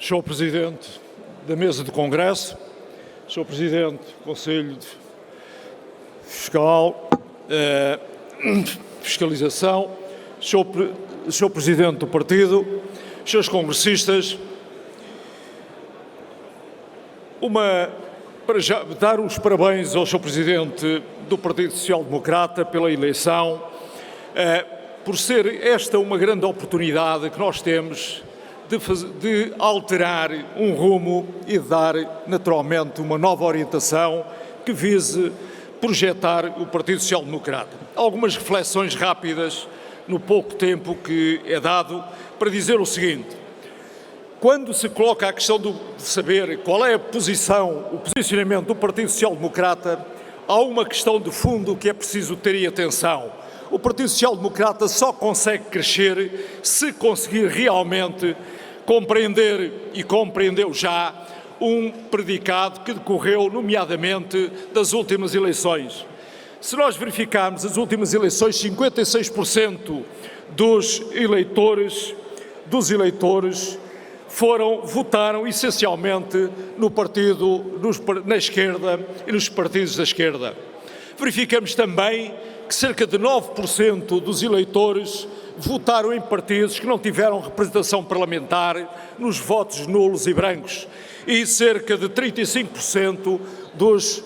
Sr. Presidente da Mesa do Congresso, Sr. Presidente do Conselho Fiscal, Fiscalização, Sr. Presidente do Partido, Srs. Congressistas, para já dar os parabéns ao Sr. Presidente do Partido Social Democrata pela eleição, por ser esta uma grande oportunidade que nós temos de alterar um rumo e de dar, naturalmente, uma nova orientação que vise projetar o Partido Social Democrata. Algumas reflexões rápidas no pouco tempo que é dado para dizer o seguinte: quando se coloca a questão de saber qual é a posição, o posicionamento do Partido Social Democrata, há uma questão de fundo que é preciso ter em atenção. O Partido Social Democrata só consegue crescer se conseguir realmente compreender, e compreendeu já, um predicado que decorreu, nomeadamente, das últimas eleições. Se nós verificarmos as últimas eleições, 56% dos eleitores votaram essencialmente no partido, na esquerda e nos partidos da esquerda. Verificamos também que cerca de 9% dos eleitores votaram em partidos que não tiveram representação parlamentar nos votos nulos e brancos, e cerca de 35% dos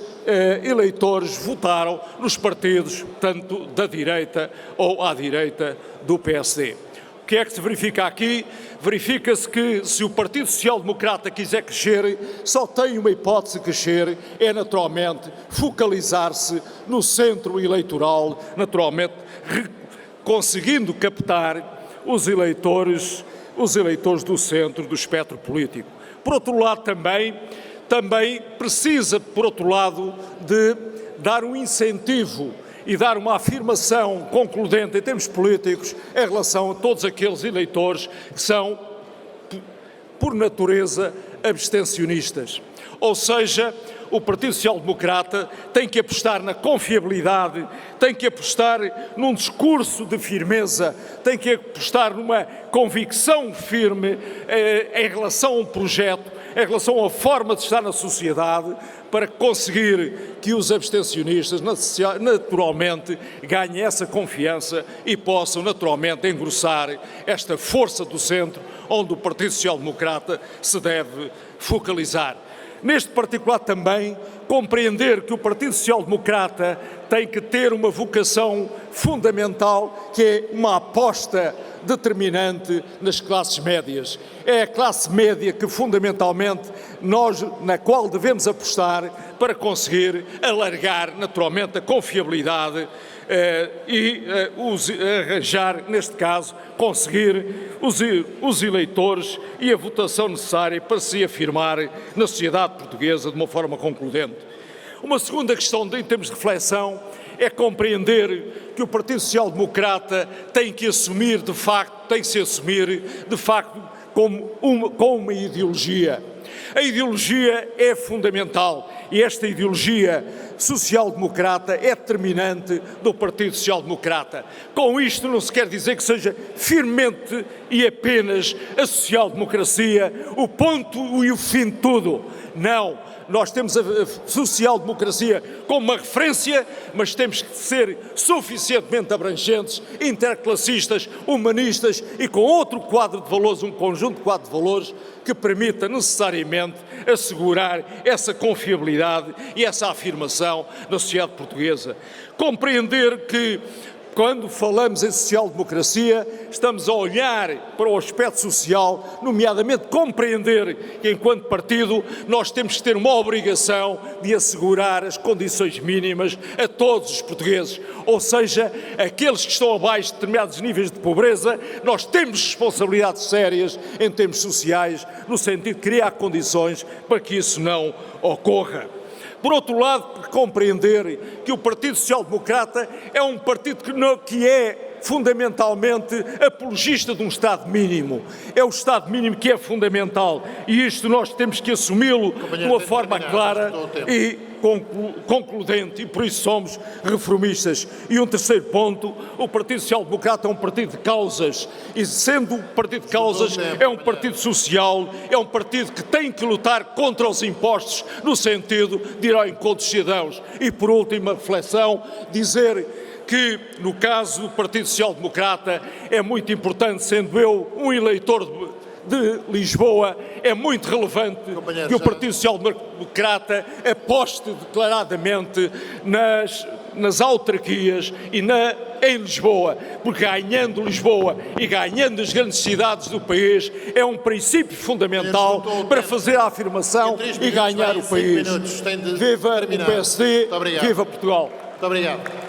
eleitores votaram nos partidos, tanto da direita ou à direita do PSD. O que é que se verifica aqui? Verifica-se que, se o Partido Social Democrata quiser crescer, só tem uma hipótese de crescer, é naturalmente focalizar-se no centro eleitoral, naturalmente conseguindo captar os eleitores do centro do espectro político. Por outro lado, também precisa, por outro lado, de dar um incentivo e dar uma afirmação concludente em termos políticos em relação a todos aqueles eleitores que são, por natureza, abstencionistas. Ou seja, o Partido Social Democrata tem que apostar na confiabilidade, tem que apostar num discurso de firmeza, tem que apostar numa convicção firme em relação a um projeto, em relação à forma de estar na sociedade, para conseguir que os abstencionistas, naturalmente, ganhem essa confiança e possam, naturalmente, engrossar esta força do centro, onde o Partido Social Democrata se deve focalizar. Neste particular também, compreender que o Partido Social Democrata tem que ter uma vocação fundamental, que é uma aposta determinante nas classes médias. É a classe média que, fundamentalmente, na qual devemos apostar para conseguir alargar, naturalmente, a confiabilidade e arranjar, neste caso, conseguir os eleitores e a votação necessária para se afirmar na sociedade portuguesa de uma forma concludente. Uma segunda questão, em termos de reflexão, é compreender que o Partido Social Democrata tem que se assumir, de facto, com uma ideologia. A ideologia é fundamental e esta ideologia social-democrata é determinante do Partido Social-Democrata. Com isto não se quer dizer que seja firmemente e apenas a social-democracia o ponto e o fim de tudo. Não, nós temos a social-democracia como uma referência, mas temos que ser suficientemente abrangentes, interclassistas, humanistas e com outro quadro de valores, um conjunto de quadro de valores que permita necessariamente assegurar essa confiabilidade e essa afirmação na sociedade portuguesa. Compreender que, quando falamos em social-democracia, estamos a olhar para o aspecto social, nomeadamente compreender que, enquanto partido, nós temos que ter uma obrigação de assegurar as condições mínimas a todos os portugueses. Ou seja, aqueles que estão abaixo de determinados níveis de pobreza, nós temos responsabilidades sérias em termos sociais, no sentido de criar condições para que isso não ocorra. Por outro lado, compreender que o Partido Social Democrata é um partido que é fundamentalmente apologista de um Estado mínimo. É o Estado mínimo que é fundamental e isto nós temos que assumi-lo de uma forma clara e concludente e por isso somos reformistas. E um terceiro ponto, o Partido Social Democrata é um partido de causas e sendo um partido de causas é um partido social, é um partido que tem que lutar contra os impostos no sentido de ir ao encontro dos cidadãos. E por última reflexão, dizer que no caso do Partido Social Democrata é muito importante, sendo eu um eleitor de Lisboa, é muito relevante que o Partido Social Democrata aposte declaradamente nas autarquias e em Lisboa, porque ganhando Lisboa e ganhando as grandes cidades do país é um princípio fundamental para fazer a afirmação e ganhar o país. Viva o PSD, viva Portugal. Muito obrigado.